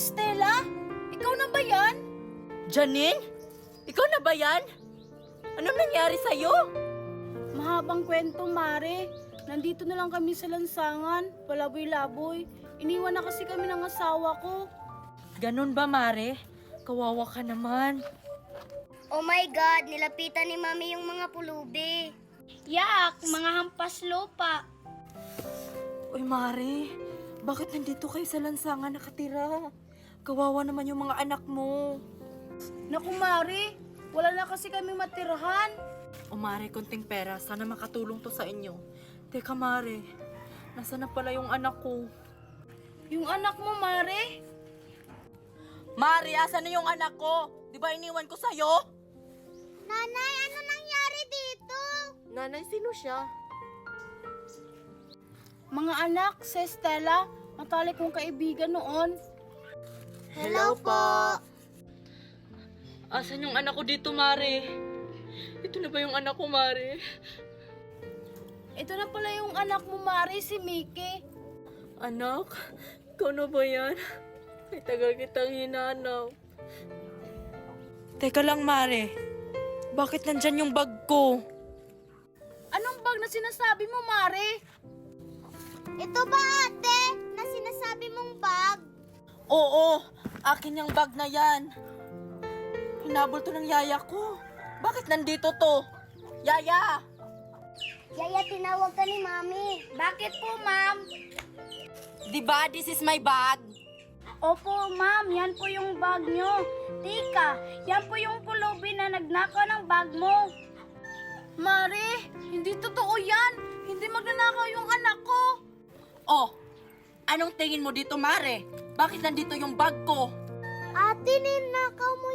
Estela? Ikaw na ba yan? Janine? Ikaw na ba yan? Anong nangyari sa'yo? Mahabang kwento, Mare. Nandito na lang kami sa lansangan, palaboy-laboy. Iniwan na kasi kami ng asawa ko. Ganun ba, Mare? Kawawa ka naman. Oh my God, nilapitan ni Mami yung mga pulubi. Yak, mga hampas lupa. Uy, Mare, bakit nandito kayo sa lansangan nakatira? Kawawa naman yung mga anak mo. Naku, Mare, wala na kasi kami matirahan. O Mare, konting pera. Sana makatulong to sa inyo. Teka, Mare. Nasa na pala yung anak ko? Yung anak mo, Mare? Mare, asan na yung anak ko? Di ba iniwan ko sa'yo? Nanay, ano nangyari dito? Nanay, sino siya? Mga anak, si Estela, matalik kong kaibigan noon. Hello po. Asan yung anak ko dito, Mare? Ito na ba yung anak ko, Mare? Ito na pala yung anak mo, Mare, si Mickey. Anak? Ikaw na ba yan? May tagal kitang hinanap. Teka lang, Mare. Bakit nandyan yung bag ko? Anong bag na sinasabi mo, Mare? Ito ba ate, na sinasabi mong bag? Oo, akin yung bag na yan. Hinabol to ng yaya ko. Bakit nandito to? Yaya! Yaya, tinawag ka ni Mami. Bakit po, ma'am? Diba this is my bag? Opo, ma'am. Yan po yung bag nyo. Tika, yan po yung pulubi na nagnakaw ng bag mo. Mare, hindi totoo yan. Hindi magnanakaw yung anak ko. Oh, anong tingin mo dito, Mare? Bakit nandito yung bag ko? Ate, ninakaw mo